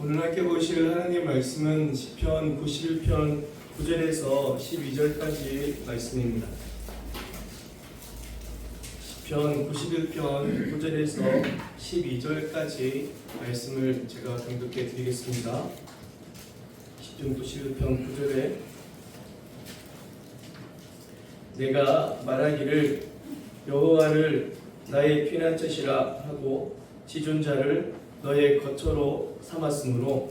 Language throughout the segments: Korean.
오늘 함께 보실 하나님의 말씀은 시편 91편 9절에서 12절까지 말씀입니다. 시편 91편 9절에서 12절까지 말씀을 제가 경독해 드리겠습니다. 시편 91편 9절에 내가 말하기를 여호와를 나의 피난처시라 하고 지존자를 너의 거처로 삼았으므로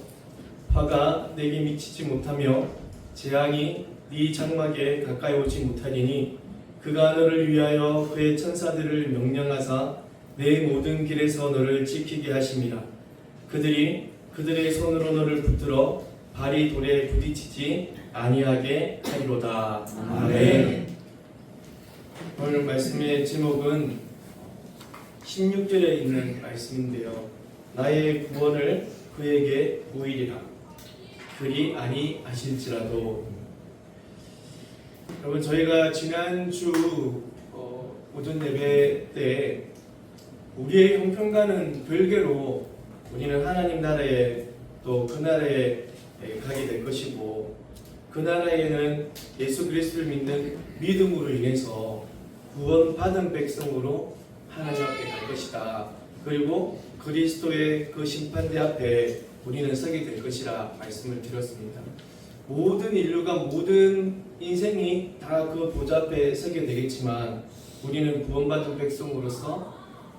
화가 내게 미치지 못하며 재앙이 네 장막에 가까이 오지 못하리니 그가 너를 위하여 그의 천사들을 명령하사 내 모든 길에서 너를 지키게 하심이라. 그들이 그들의 손으로 너를 붙들어 발이 돌에 부딪히지 아니하게 하리로다. 아멘. 오늘 말씀의 제목은 16절에 있는 말씀인데요. 나의 구원을 그에게 보이리라. 그리 아니하실지라도. 여러분, 저희가 지난주 오전 예배 때 우리의 형편과는 별개로 우리는 하나님 나라에 또 그 나라에 가게 될 것이고 그 나라에는 예수 그리스도를 믿는 믿음으로 인해서 구원받은 백성으로 하나님 앞에 갈 것이다. 그리고 그리스도의 그 심판대 앞에 우리는 서게 될 것이라 말씀을 드렸습니다. 모든 인류가 모든 인생이 다 그 보좌 앞에 서게 되겠지만 우리는 구원받은 백성으로서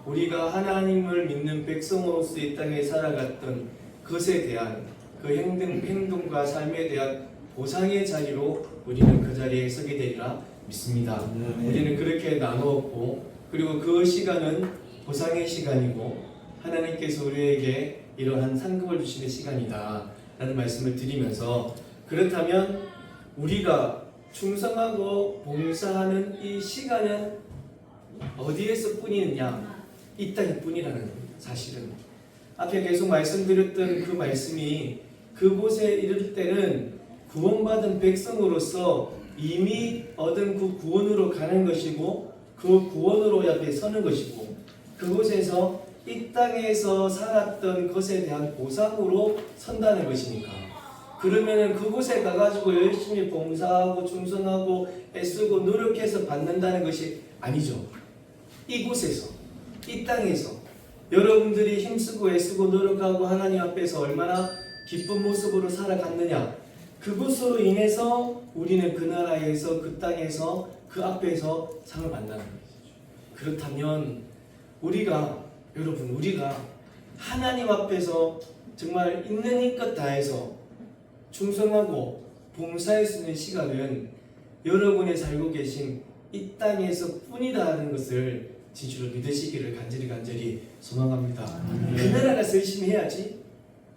우리가 하나님을 믿는 백성으로서 이 땅에 살아갔던 것에 대한 그 행동과 삶에 대한 보상의 자리로 우리는 그 자리에 서게 되리라 믿습니다. 우리는 그렇게 나누었고 그리고 그 시간은 보상의 시간이고 하나님께서 우리에게 이러한 상급을 주시는 시간이다 라는 말씀을 드리면서, 그렇다면 우리가 충성하고 봉사하는 이 시간은 어디에서 뿐이느냐? 이 땅일 뿐이라는 겁니다. 사실은 앞에 계속 말씀드렸던 그 말씀이 그곳에 이를 때는 구원받은 백성으로서 이미 얻은 그 구원으로 가는 것이고 그 구원으로 옆에 서는 것이고 그곳에서 이 땅에서 살았던 것에 대한 보상으로 선다는 것이니까, 그러면은 그곳에 가가지고 열심히 봉사하고 충성하고 애쓰고 노력해서 받는다는 것이 아니죠. 이곳에서 이 땅에서 여러분들이 힘쓰고 애쓰고 노력하고 하나님 앞에서 얼마나 기쁜 모습으로 살아갔느냐, 그것으로 인해서 우리는 그 나라에서 그 땅에서 그 앞에서 상을 받는다는 거예요. 그렇다면 우리가 하나님 앞에서 정말 있는 힘껏 다해서 충성하고 봉사할 수 있는 시간은 여러분이 살고 계신 이 땅에서 뿐이다 하는 것을 진실로 믿으시기를 간절히 소망합니다. 그 나라 가서 열심히 해야지.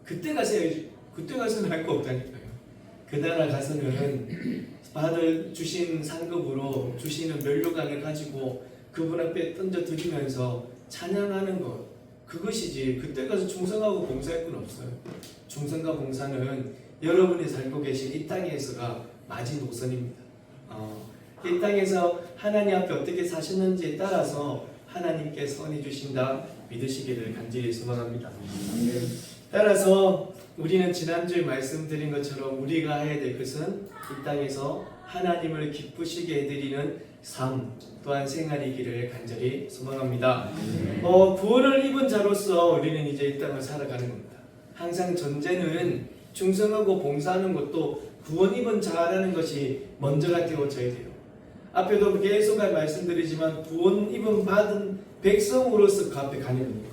그때 가서 해야지. 그때 가서는 할 거 없다니까요. 그 나라 가서는 받을 주신 상급으로 주시는 면류관을 가지고 그분 앞에 던져 드리면서 찬양하는 것, 그것이지 그때 가서 충성하고 봉사할 건 없어요. 충성과 봉사는 여러분이 살고 계신 이 땅에서가 마지노선입니다. 이 땅에서 하나님 앞에 어떻게 사셨는지에 따라서 하나님께 선해 주신다 믿으시기를 간절히 소망합니다. 따라서 우리는 지난주에 말씀드린 것처럼 우리가 해야 될 것은 이 땅에서 하나님을 기쁘시게 해드리는 삶 또한 생활이기를 간절히 소망합니다. 구원을 입은 자로서 우리는 이제 이 땅을 살아가는 겁니다. 항상 전제는 충성하고 봉사하는 것도 구원 입은 자라는 것이 먼저가 되어져야 돼요. 앞에도 계속 말씀드리지만 구원 입은 받은 백성으로서 그 앞에 가는 겁니다.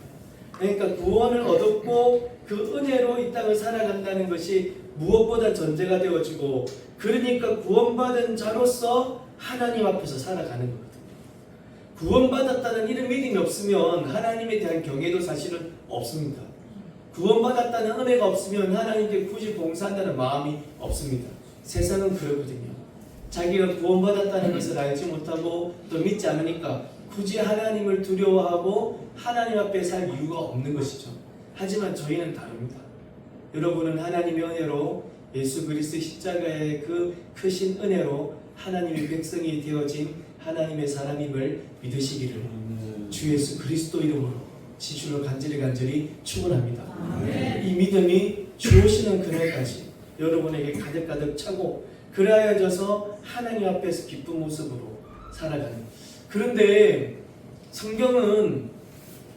그러니까 구원을 얻었고 그 은혜로 이 땅을 살아간다는 것이 무엇보다 전제가 되어지고, 그러니까 구원받은 자로서 하나님 앞에서 살아가는 거거든요. 구원받았다는 이런 믿음이 없으면 하나님에 대한 경외도 사실은 없습니다. 구원받았다는 은혜가 없으면 하나님께 굳이 봉사한다는 마음이 없습니다. 세상은 그러거든요. 자기가 구원받았다는 것을 알지 못하고 또 믿지 않으니까 굳이 하나님을 두려워하고 하나님 앞에 살 이유가 없는 것이죠. 하지만 저희는 다릅니다. 여러분은 하나님의 은혜로 예수 그리스도의 십자가의 그 크신 은혜로 하나님의 백성이 되어진 하나님의 사람임을 믿으시기를 주 예수 그리스도 이름으로 지주로 간절히 축원합니다. 이 믿음이 주오시는 그날까지 여러분에게 가득 차고 그리하여져서 하나님 앞에서 기쁜 모습으로 살아가는. 그런데 성경은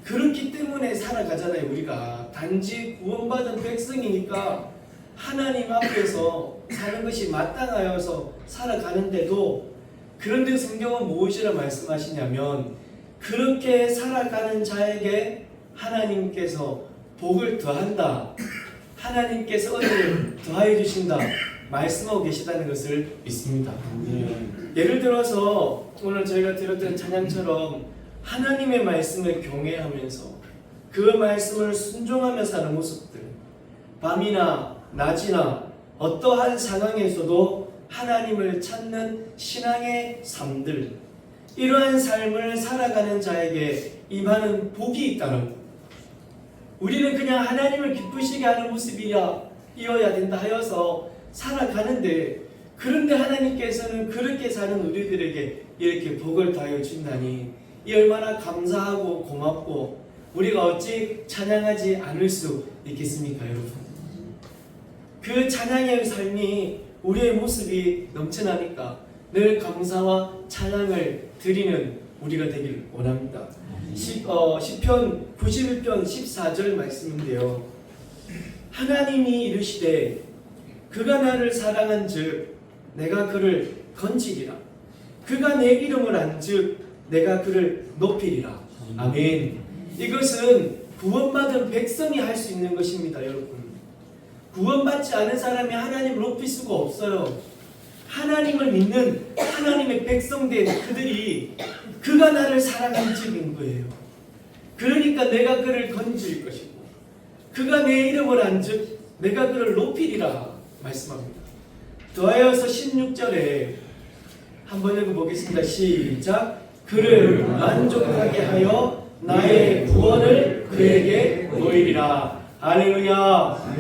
그렇기 때문에 살아가잖아요. 우리가 단지 구원받은 백성이니까 하나님 앞에서 사는 것이 마땅하여서 살아가는데도, 그런데 성경은 무엇이라 말씀하시냐면 그렇게 살아가는 자에게 하나님께서 복을 더한다, 하나님께서 은혜를 더하여 주신다 말씀하고 계시다는 것을 믿습니다. 예를 들어서 오늘 저희가 들었던 찬양처럼 하나님의 말씀을 경외하면서 그 말씀을 순종하며 사는 모습들, 밤이나 낮이나 어떠한 상황에서도 하나님을 찾는 신앙의 삶들, 이러한 삶을 살아가는 자에게 임하는 복이 있다는 것. 우리는 그냥 하나님을 기쁘시게 하는 모습이어야 된다 하여서 살아가는데, 그런데 하나님께서는 그렇게 사는 우리들에게 이렇게 복을 더하여 준다니 이 얼마나 감사하고 고맙고 우리가 어찌 찬양하지 않을 수 있겠습니까, 여러분? 그 찬양의 삶이 우리의 모습이 넘쳐나니까 늘 감사와 찬양을 드리는 우리가 되길 원합니다. 시편 91편 14절 말씀인데요. 하나님이 이르시되 그가 나를 사랑한즉 내가 그를 건지리라. 그가 내 이름을 안즉 내가 그를 높이리라. 아멘. 이것은 구원받은 백성이 할 수 있는 것입니다, 여러분. 구원받지 않은 사람이 하나님을 높일 수가 없어요. 하나님을 믿는 하나님의 백성된 그들이 그가 나를 사랑한즉인 거예요. 그러니까 내가 그를 건질 것이고 그가 내 이름을 안즉 내가 그를 높이리라 말씀합니다. 더하여서 16절에 한번 읽어보겠습니다. 시작. 그를 만족하게 하여 나의 구원을 그에게 보이리라. 할렐루야.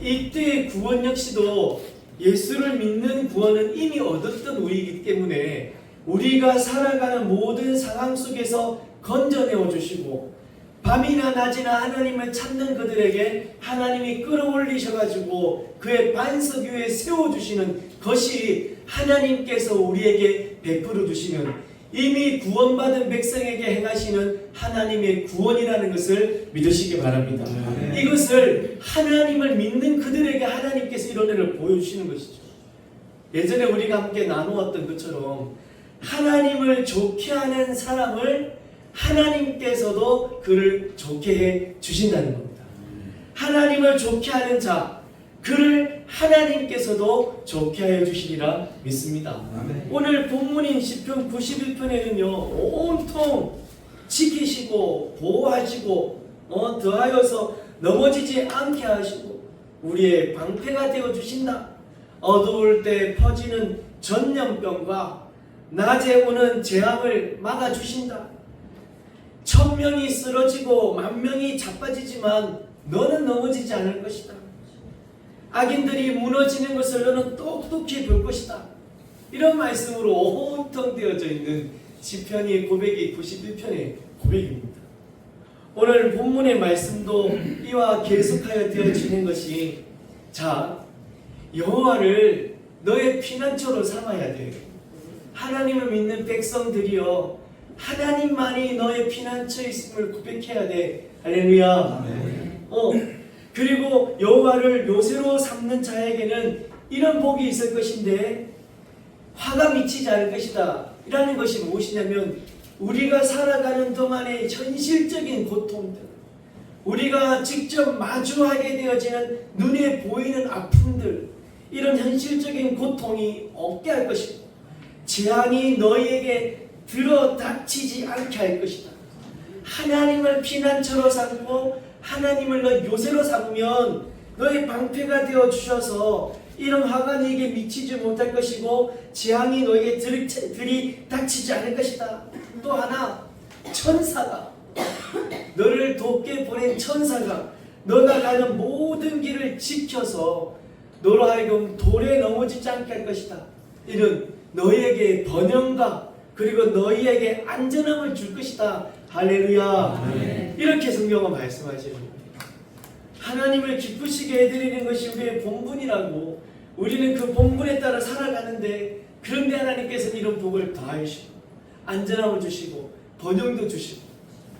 이때의 구원 역시도 예수를 믿는 구원은 이미 얻었던 우리이기 때문에 우리가 살아가는 모든 상황 속에서 건져내어 주시고 밤이나 낮이나 하나님을 찾는 그들에게 하나님이 끌어올리셔가지고 그의 반석 위에 세워주시는 것이 하나님께서 우리에게 베풀어 주시는, 이미 구원받은 백성에게 행하시는 하나님의 구원이라는 것을 믿으시기 바랍니다. 이것을 하나님을 믿는 그들에게 하나님께서 이런 일을 보여주시는 것이죠. 예전에 우리가 함께 나누었던 것처럼 하나님을 좋게 하는 사람을 하나님께서도 그를 좋게 해 주신다는 겁니다. 하나님을 좋게 하는 자, 그를 하나님께서도 좋게 하여 주시리라 믿습니다. 오늘 본문인 시편 91편에는요 온통 지키시고 보호하시고 더하여서 넘어지지 않게 하시고 우리의 방패가 되어 주신다. 어두울 때 퍼지는 전염병과 낮에 오는 재앙을 막아 주신다. 1000명이 쓰러지고 10,000명이 자빠지지만 너는 넘어지지 않을 것이다. 악인들이 무너지는 것을 너는 똑똑히 볼 것이다. 이런 말씀으로 온통 되어져 있는 시편의 고백이 91편의 고백입니다. 오늘 본문의 말씀도 이와 계속하여 되어지는 것이, 자, 여호와를 너의 피난처로 삼아야 돼. 하나님을 믿는 백성들이여, 하나님만이 너의 피난처에 있음을 고백해야 돼. 할렐루야. 그리고 여호와를 요새로 삼는 자에게는 이런 복이 있을 것인데 화가 미치지 않을 것이다. 이라는 것이 무엇이냐면 우리가 살아가는 동안의 현실적인 고통들, 우리가 직접 마주하게 되어지는 눈에 보이는 아픔들, 이런 현실적인 고통이 없게 할 것이고 재앙이 너희에게 들어 닥치지 않게 할 것이다. 하나님을 피난처로 삼고 하나님을 너 요새로 삼으면 너의 방패가 되어 주셔서 이런 화가 너에게 미치지 못할 것이고 재앙이 너에게 들이닥치지 않을 것이다. 또 하나, 천사가, 너를 돕게 보낸 천사가 너가 가는 모든 길을 지켜서 너로 하여금 돌에 넘어지지 않게 할 것이다. 이런 너희에게 번영과 그리고 너희에게 안전함을 줄 것이다. 할렐루야. 이렇게 성경은 말씀하시는 겁니다. 하나님을 기쁘시게 해드리는 것이 우리의 본분이라고, 우리는 그 본분에 따라 살아가는데, 그런데 하나님께서는 이런 복을 더하시고 안전함을 주시고 번영도 주시고,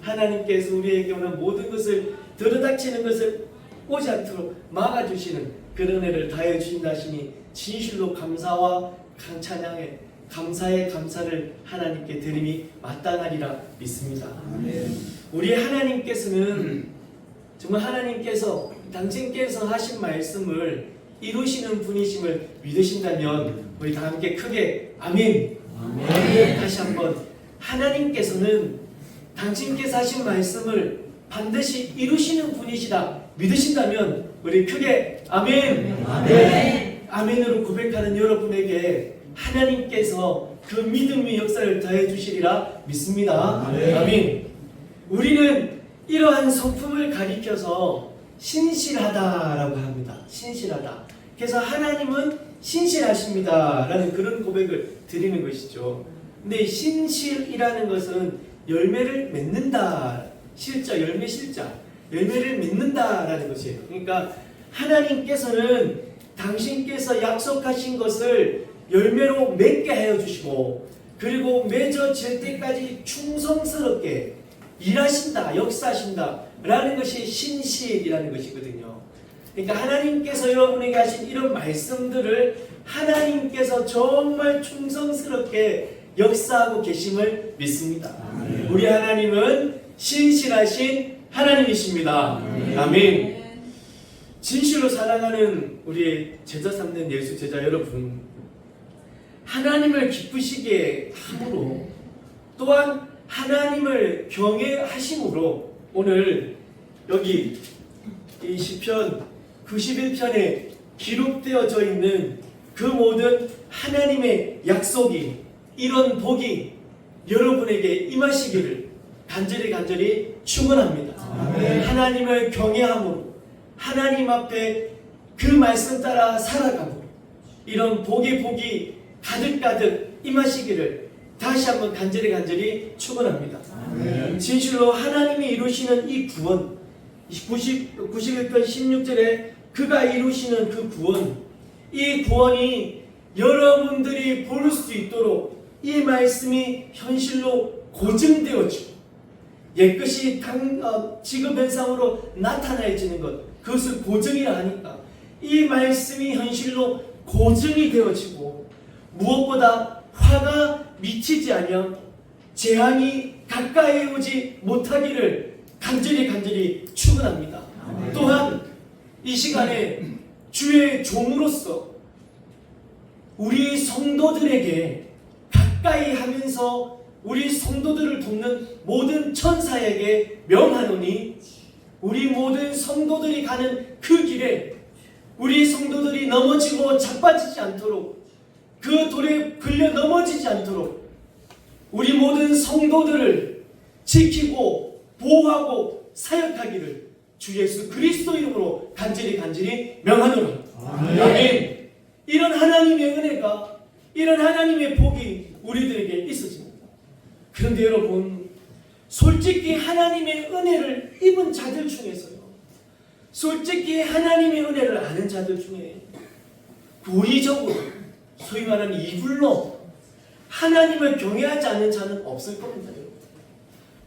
하나님께서 우리에게 오는 모든 것을 들어닥치는 것을 오지 않도록 막아주시는 그런 애를 다해 주신다 하시니 진실로 감사와 찬양에 감사의 감사를 하나님께 드림이 마땅하리라 믿습니다. 우리 하나님께서는 정말 하나님께서 당신께서 하신 말씀을 이루시는 분이심을 믿으신다면 우리 다 함께 크게 아멘. 아멘. 다시 한번, 하나님께서는 당신께서 하신 말씀을 반드시 이루시는 분이시다 믿으신다면 우리 크게 아멘. 아멘. 아멘으로 고백하는 여러분에게 하나님께서 그 믿음의 역사를 더해 주시리라 믿습니다. 아멘. 우리는 이러한 성품을 가리켜서 신실하다라고 합니다. 신실하다. 그래서 하나님은 신실하십니다 라는 그런 고백을 드리는 것이죠. 근데 신실이라는 것은 열매를 맺는다, 실자, 열매 실자, 열매를 맺는다라는 것이에요. 그러니까 하나님께서는 당신께서 약속하신 것을 열매로 맺게 하여 주시고, 그리고 맺어질 때까지 충성스럽게 일하신다, 역사하신다 라는 것이 신실이라는 것이거든요. 그러니까 하나님께서 여러분에게 하신 이런 말씀들을 하나님께서 정말 충성스럽게 역사하고 계심을 믿습니다. 우리 하나님은 신실하신 하나님이십니다. 아멘. 진실로 사랑하는 우리 제자 삼는 예수 제자 여러분, 하나님을 기쁘시게 함으로 또한 하나님을 경외하심으로 오늘 여기 이 시편 91편에 기록되어져 있는 그 모든 하나님의 약속이, 이런 복이 여러분에게 임하시기를 간절히 축원합니다. 하나님을 경외함으로 하나님 앞에 그 말씀 따라 살아감으로 이런 복이 가득가득 임하시기를 다시 한번 간절히 축원합니다. 진실로 하나님이 이루시는 이 구원, 91편 16절에 그가 이루시는 그 구원, 이 구원이 여러분들이 볼 수 있도록 이 말씀이 현실로 고증되어지고 옛것이 지금 현상으로 나타나지는 것, 그것을 고증이라 하니까 이 말씀이 현실로 고증이 되어지고, 무엇보다 화가 미치지 아니하고 재앙이 가까이 오지 못하기를 간절히 축원합니다. 또한 이 시간에 주의 종으로서 우리 성도들에게 가까이 하면서 우리 성도들을 돕는 모든 천사에게 명하노니, 우리 모든 성도들이 가는 그 길에 우리 성도들이 넘어지고 자빠지지 않도록, 그 돌에 걸려 넘어지지 않도록 우리 모든 성도들을 지키고 보호하고 사역하기를 주 예수 그리스도 이름으로 간절히 명하노라. 아멘. 이런 하나님의 은혜가, 이런 하나님의 복이 우리들에게 있어집니다. 그런데 여러분, 솔직히 하나님의 은혜를 입은 자들 중에서요, 솔직히 하나님의 은혜를 아는 자들 중에 고의적으로 소위 말하는 이불로 하나님을 경외하지 않는 자는 없을 겁니다.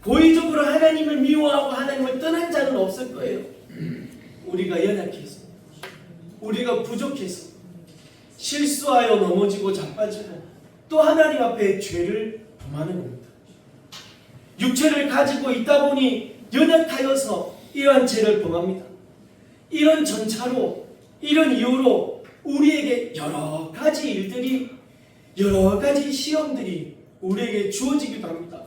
고의적으로 하나님을 미워하고 하나님을 떠난 자는 없을 거예요. 우리가 연약해서, 우리가 부족해서 실수하여 넘어지고 자빠지고 또 하나님 앞에 죄를 범하는 겁니다. 육체를 가지고 있다 보니 연약하여서 이러한 죄를 범합니다. 이런 전차로, 이런 이유로 우리에게 여러 가지 일들이, 여러 가지 시험들이 우리에게 주어지기도 합니다.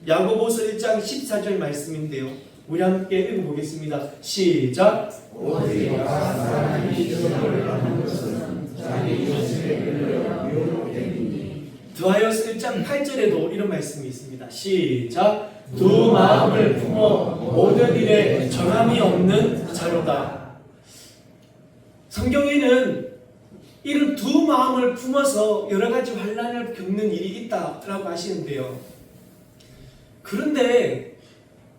야고보서 1장 14절 말씀인데요, 우리 함께 읽어보겠습니다. 시작. 오직 사람이 시험을 받는 것은 자기 욕심에 끌려 미혹 되니니. 드하여서 1장 8절에도 이런 말씀이 있습니다. 시작. 두 마음을 품어 모든 일에 정함이 없는 자로다. 성경에는 이런 두 마음을 품어서 여러 가지 환난을 겪는 일이 있다라고 하시는데요, 그런데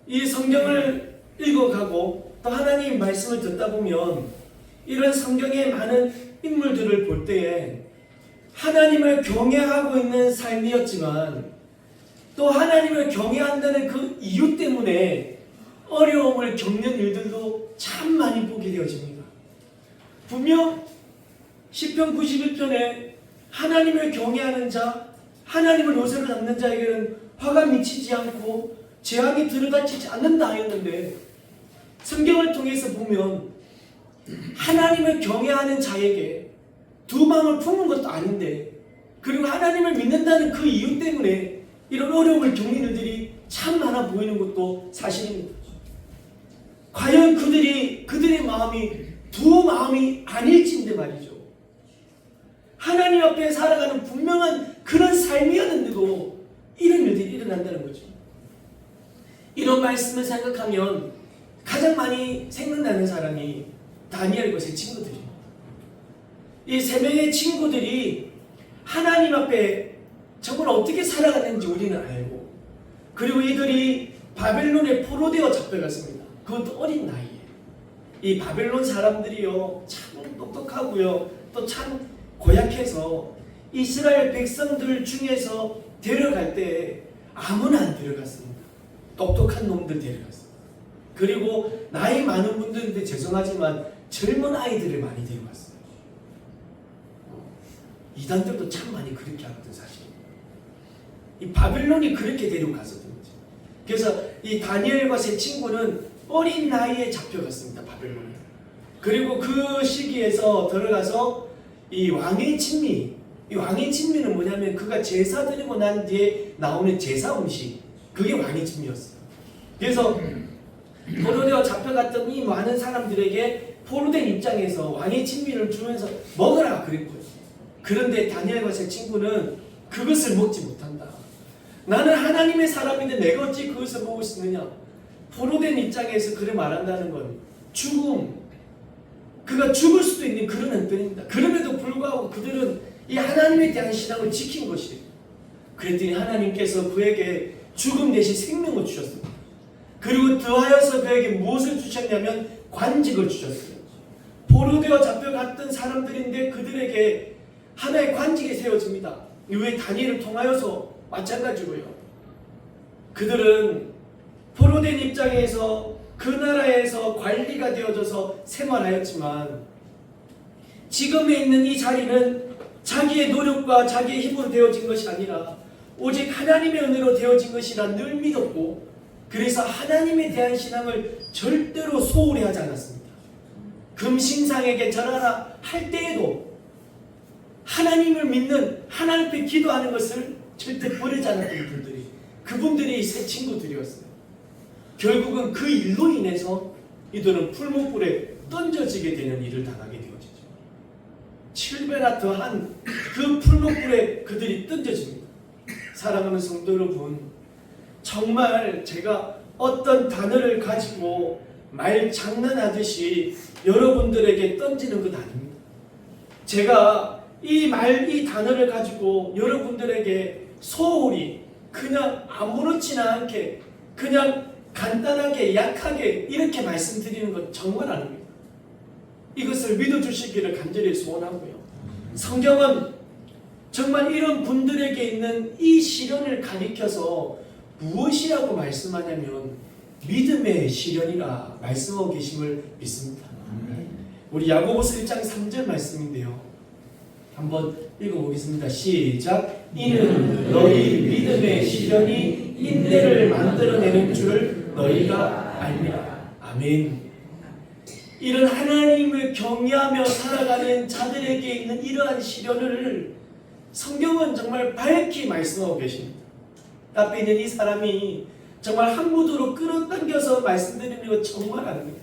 이 성경을 읽어가고 또 하나님 말씀을 듣다 보면 이런 성경의 많은 인물들을 볼 때에 하나님을 경외하고 있는 삶이었지만 또 하나님을 경외한다는 그 이유 때문에 어려움을 겪는 일들도 참 많이 보게 되어집니다. 분명 시편 91편에 하나님을 경외하는 자, 하나님을 요새로 잡는 자에게는 화가 미치지 않고 재앙이 들어닥치지 않는다 하였는데 성경을 통해서 보면 하나님을 경외하는 자에게 두 마음을 품은 것도 아닌데 그리고 하나님을 믿는다는 그 이유 때문에 이런 어려움을 겪는 일들이 참 많아 보이는 것도 사실입니다. 과연 그들의 마음이 두 마음이 아닐진데 말이죠. 하나님 앞에 살아가는 분명한 그런 삶이었는데도 이런 일들이 일어난다는 거죠. 이런 말씀을 생각하면 가장 많이 생각나는 사람이 다니엘과 세 친구들입니다. 이 세 명의 친구들이 하나님 앞에 정말 어떻게 살아갔는지 우리는 알고 그리고 이들이 바벨론에 포로되어 잡혀갔습니다. 그것도 어린 나이에. 이 바벨론 사람들이요 참 똑똑하고요 또 참 고약해서 이스라엘 백성들 중에서 데려갈 때 아무나 안 데려갔습니다. 똑똑한 놈들 데려갔습니다. 그리고 나이 많은 분들인데 죄송하지만 젊은 아이들을 많이 데려갔어요. 이단들도 참 많이 그렇게 하거든 사실. 이 바벨론이 그렇게 데려갔었던 거죠. 그래서 이 다니엘과 세 친구는 어린 나이에 잡혀갔습니다. 바벨론에. 그리고 그 시기에서 들어가서 이 왕의 진미, 이 왕의 진미는 뭐냐면 그가 제사 드리고 난 뒤에 나오는 제사 음식, 그게 왕의 진미였어요. 그래서 포로되어 잡혀갔던 이 많은 사람들에게 포로된 입장에서 왕의 진미를 주면서 먹으라 그랬고요. 그런데 다니엘과 세 친구는 그것을 먹지 못한다. 나는 하나님의 사람인데 내가 어찌 그것을 먹을 수 있느냐. 포로된 입장에서 그를 말한다는 건 죽음, 그가 죽을 수도 있는 그런 형편입니다. 그럼에도 불구하고 그들은 이 하나님에 대한 신앙을 지킨 것이에요. 그랬더니 하나님께서 그에게 죽음 대신 생명을 주셨습니다. 그리고 더하여서 그에게 무엇을 주셨냐면 관직을 주셨어요. 포로되어 잡혀갔던 사람들인데 그들에게 하나의 관직이 세워집니다. 이후에 다니엘을 통하여서 마찬가지고요. 그들은 포로된 입장에서 그 나라에서 관리가 되어져서 생활하였지만 지금에 있는 이 자리는 자기의 노력과 자기의 힘으로 되어진 것이 아니라 오직 하나님의 은혜로 되어진 것이라 늘 믿었고 그래서 하나님에 대한 신앙을 절대로 소홀히 하지 않았습니다. 금신상에게 절하라 할 때에도 하나님을 믿는 하나님 앞에 기도하는 것을 절대 버리지 않았던 분들이 그분들이 세 친구들이었어요. 결국은 그 일로 인해서 이들은 풀무불에 던져지게 되는 일을 당하게 되어지죠. 7배나 더한 그 풀무불에 그들이 던져집니다. 사랑하는 성도 여러분, 정말 제가 어떤 단어를 가지고 말 장난하듯이 여러분들에게 던지는 것 아닙니다. 제가 이 단어를 가지고 여러분들에게 소홀히 그냥 아무렇지나 않게 그냥 간단하게 약하게 이렇게 말씀드리는 것 정말 아닙니다. 이것을 믿어주시기를 간절히 소원하고요. 성경은 정말 이런 분들에게 있는 이 시련을 가리켜서 무엇이라고 말씀하냐면 믿음의 시련이라 말씀하고 계심을 믿습니다. 우리 야고보서 1장 3절 말씀인데요. 한번 읽어보겠습니다. 시작. 이는 너희 믿음의 시련이 인내를 만들어내는 줄 너희가 알미라. 아멘. 이런 하나님을 경외하며 살아가는 자들에게 있는 이러한 시련을 성경은 정말 밝히 말씀하고 계십니다. 앞에 있는 이 사람이 정말 한 무드로 끌어당겨서 말씀드리는 것 정말 아닙니다.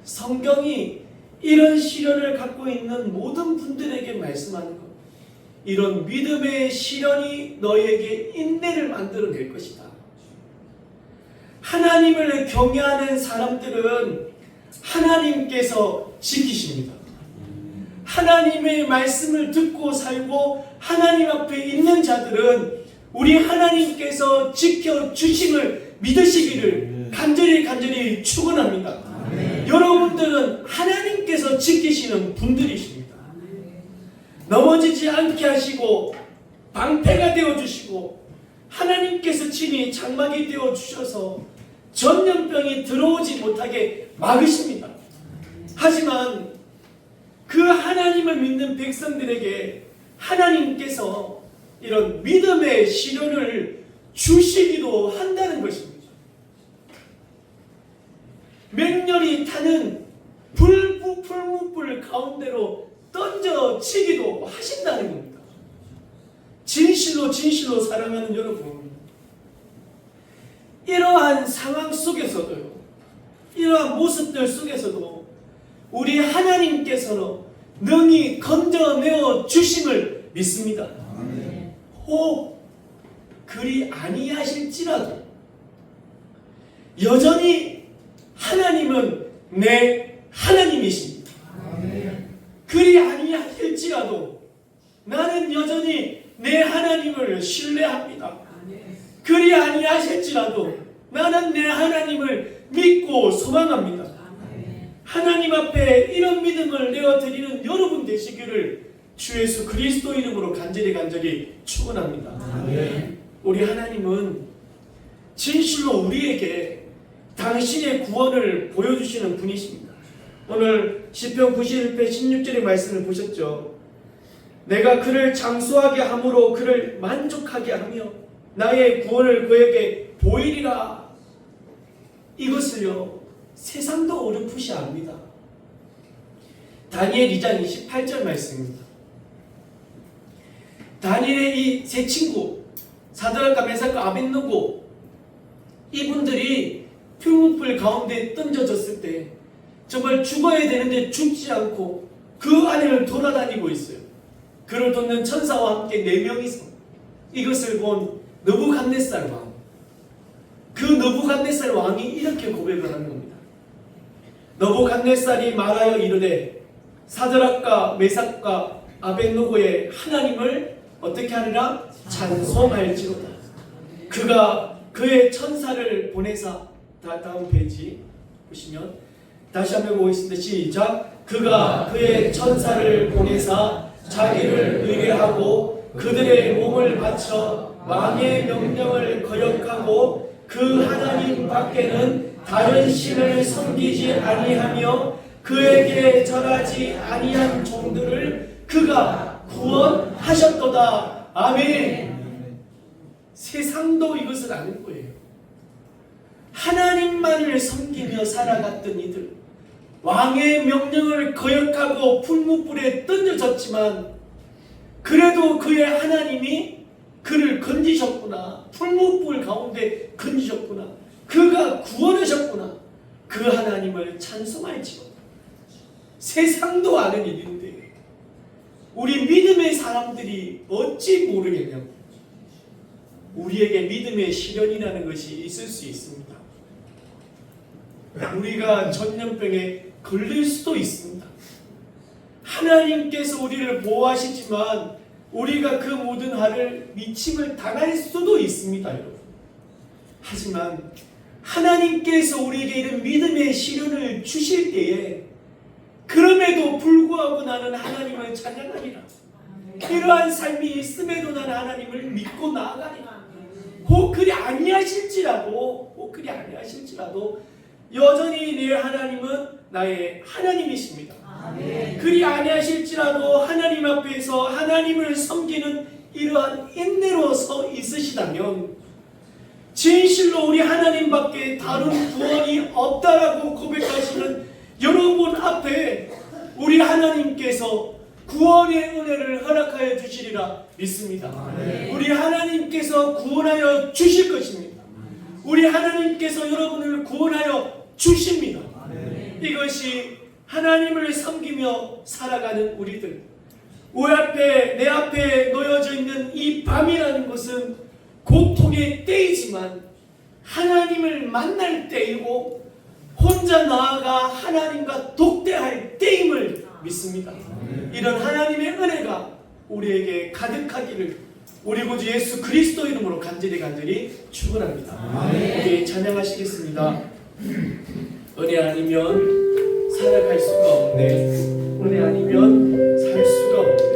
성경이 이런 시련을 갖고 있는 모든 분들에게 말씀하는 것, 이런 믿음의 시련이 너희에게 인내를 만들어낼 것이다. 하나님을 경외하는 사람들은 하나님께서 지키십니다. 하나님의 말씀을 듣고 살고 하나님 앞에 있는 자들은 우리 하나님께서 지켜주심을 믿으시기를 간절히 간절히 축원합니다. 여러분들은 하나님께서 지키시는 분들이십니다. 넘어지지 않게 하시고 방패가 되어주시고 하나님께서 친히 장막이 되어주셔서 전염병이 들어오지 못하게 막으십니다. 하지만 그 하나님을 믿는 백성들에게 하나님께서 이런 믿음의 시련을 주시기도 한다는 것입니다. 맹렬히 타는 풀무불 가운데로 던져치기도 하신다는 겁니다. 진실로 사랑하는 여러분, 이러한 상황 속에서도요, 이러한 모습들 속에서도 우리 하나님께서는 능히 건져내어 주심을 믿습니다. 혹 그리 아니하실지라도 여전히 하나님은 내 하나님이십니다. 그리 아니하실지라도 나는 여전히 내 하나님을 신뢰합니다. 그리 아니하실지라도 나는 내 하나님을 믿고 소망합니다. 하나님 앞에 이런 믿음을 내어드리는 여러분 되시기를 주 예수 그리스도 이름으로 간절히 축원합니다. 우리 하나님은 진실로 우리에게 당신의 구원을 보여주시는 분이십니다. 오늘 시편 91편 16절의 말씀을 보셨죠? 내가 그를 장수하게 함으로 그를 만족하게 하며 나의 구원을 그에게 보이리라. 이것을요, 세상도 어렴풋이 압니다. 다니엘 2장 28절 말씀입니다. 다니엘의 이 세 친구 사드락과 메삭과 아벳느고, 이분들이 풀무불 가운데 던져졌을 때 정말 죽어야 되는데 죽지 않고 그 안을 돌아다니고 있어요. 그를 돕는 천사와 함께 4명이서 이것을 본 느부갓네살 왕, 그 느부갓네살 왕이 이렇게 고백을 하는 겁니다. 느부갓네살이 말하여 이르되 사드락과 메삭과 아벳느고의 하나님을 어떻게 하리라? 찬송할지로다. 그가 그의 천사를 보내사, 다음 페이지 보시면 다시 한번 보겠습니다. 시작. 그가 그의 천사를 보내사 자기를 의뢰하고 그들의 몸을 바쳐 왕의 명령을 거역하고 그 하나님 밖에는 다른 신을 섬기지 아니하며 그에게 절하지 아니한 종들을 그가 구원하셨도다. 아멘. 세상도 이것을 아는 거예요. 하나님만을 섬기며 살아갔던 이들, 왕의 명령을 거역하고 풀무불에 던져졌지만 그래도 그의 하나님이 그를 건지셨구나, 풀무불 가운데 건지셨구나, 그가 구원하셨구나, 그 하나님을 찬송할지어다. 세상도 아는 일인데 우리 믿음의 사람들이 어찌 모르겠냐고. 우리에게 믿음의 시련이라는 것이 있을 수 있습니다. 우리가 전염병에 걸릴 수도 있습니다. 하나님께서 우리를 보호하시지만 우리가 그 모든 화를 미침을 당할 수도 있습니다, 여러분. 하지만 하나님께서 우리에게 이런 믿음의 시련을 주실 때에 그럼에도 불구하고 나는 하나님을 찬양하리라. 이러한 삶이 있음에도 나는 하나님을 믿고 나아가리라. 혹 그리 아니하실지라도 여전히 내 하나님은 나의 하나님이십니다. 그리 아니하실지라도 하나님 앞에서 하나님을 섬기는 이러한 인내로 서 있으시다면 진실로 우리 하나님밖에 다른 구원이 없다라고 고백하시는 여러분 앞에 우리 하나님께서 구원의 은혜를 허락하여 주시리라 믿습니다. 우리 하나님께서 구원하여 주실 것입니다. 우리 하나님께서 여러분을 구원하여 주십니다. 이것이 하나님을 섬기며 살아가는 우리들, 내 앞에 놓여져 있는 이 밤이라는 것은 고통의 때이지만 하나님을 만날 때이고 혼자 나아가 하나님과 독대할 때임을 믿습니다. 이런 하나님의 은혜가 우리에게 가득하기를 우리 구주 예수 그리스도 이름으로 간절히 축원합니다. 우리 찬양하시겠습니다. 은혜 아니면 살아갈 수가 없네. 은혜 아니면 살 수가 없네.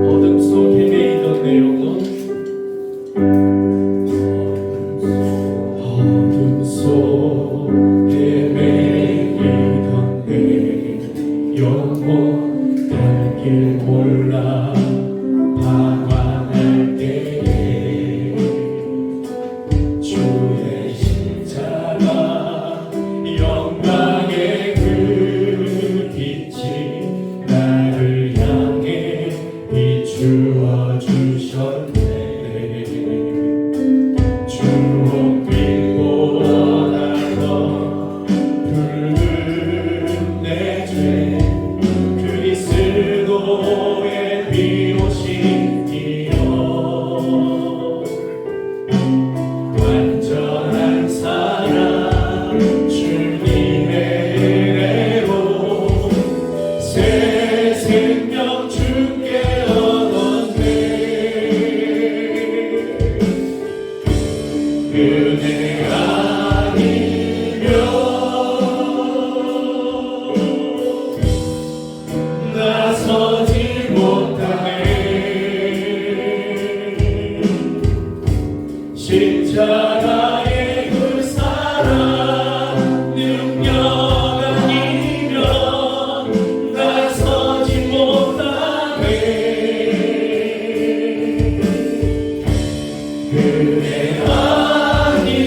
어둠 속에 매이던 내 영혼, 어둠 속에 매이던 내 영혼, 갈 길 몰라 방황할 때에 주의 십자가 영광의 그 빛이 나를 향해 비추어 주셨네. 주옥 빌고 원하던 붉은 내 죄 그리스도의 비오심이여 완전한 사랑 주님의 은혜로 새 생명 주께 얻었네. 은혜 아니면 나서지 못하네. 십자가의 그 사랑 능력 아니면 나서지 못하네. 은혜 아니면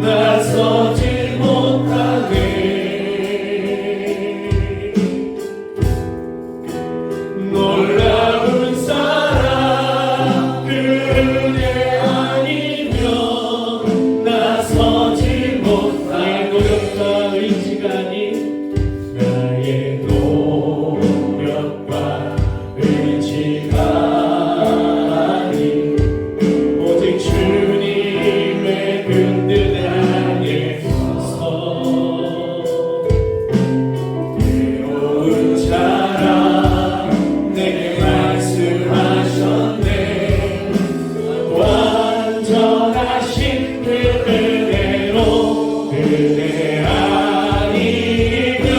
나서지 못하네. 놀라운 사랑 그 은혜 아니면 나서지 못하네. 노력과 의지가 아닌 나의 노력과 의지가 아닌 오직 주님의 든든한 안에서 외로운 자랑 내게 말씀하셨네. 완전하신 그 은혜로 은혜 아니면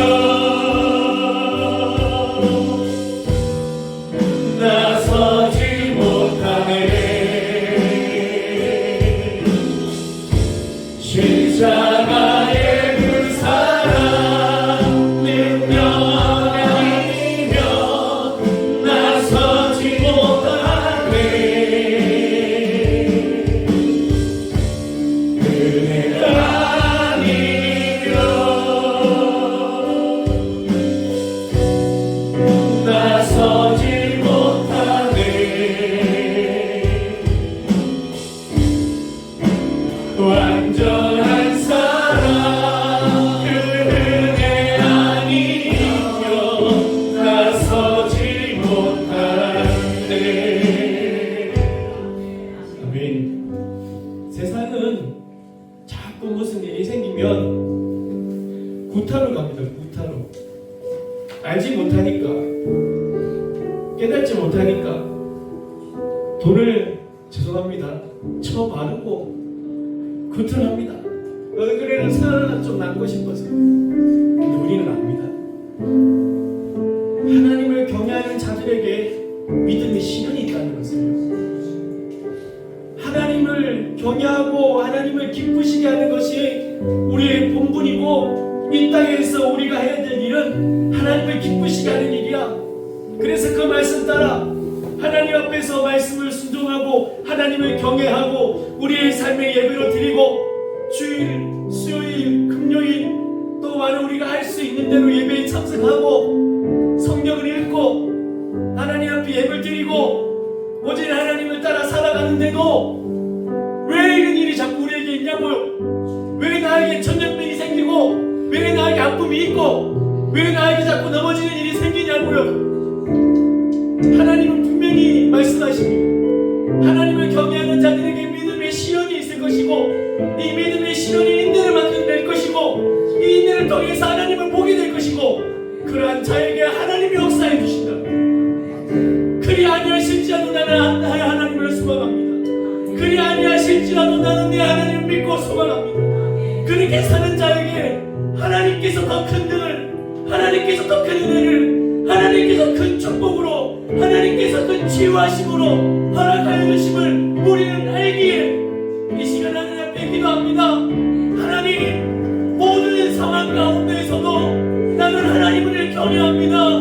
나서지 못하네. 십자가의 그 사랑 능력 아니면 나서지 못하네. 은혜 아니면 나서지 못하네. 완전한 사랑 그 은혜 아니면 나서지 못하네. 아멘. 세상은 자꾸 무슨 일이 생기면 구타로 갑니다. 구타로. 알지 못하니까, 깨닫지 못하니까 돈을 죄송합니다 쳐바르고 구틀합니다. 얼굴에는 살을 좀 남고 싶어서. 근데 우리는 압니다. 하나님을 경외하는 자들에게 믿음의 시련이 있다는 것을요. 하나님을 경외하고 하나님을 기쁘시게 하는 것이 우리의 본분이고, 이 땅에서 우리가 해야 될 일은 하나님을 기쁘시게 하는 일이야. 그래서 그 말씀 따라 하나님 앞에서 말씀을 순종하고 하나님을 경외하고 우리의 삶의 예배로 드리고, 주일, 수요일, 금요일 또 많은 우리가 할 수 있는 대로 예배에 참석하고 성경을 읽고 하나님 앞에 예배를 드리고 오직 하나님을 따라 살아가는데도 왜 이런 일이 자꾸 우리에게 있냐고요. 왜 나에게 천년병이 생기고, 왜 나에게 아픔이 있고, 왜 나에게 자꾸 넘어지는 일이 생기냐고요. 하나님은 분명히 말씀하십니다. 하나님을 경외하는 자들에게 믿음의 시련이 있을 것이고, 이 믿음의 시련이 인내를 만들어낼 것이고, 이 인내를 통해서 하나님을 보게 될 것이고, 그러한 자에게 하나님이 역사해 주신다. 아니하실지라도 나는 나의 하나님을 소망합니다. 그리 아니하실지라도 나는 내 하나님을 믿고 소망합니다. 그렇게 사는 자에게 하나님께서 더 큰 등을, 하나님께서 더 큰 은혜를, 하나님께서 큰 축복으로, 하나님께서 큰 치유하심으로 허락하여 주심을 우리는 알기에 이 시간 하나님 앞에 기도합니다. 하나님, 모든 상황 가운데에서도 나는 하나님을 경외합니다.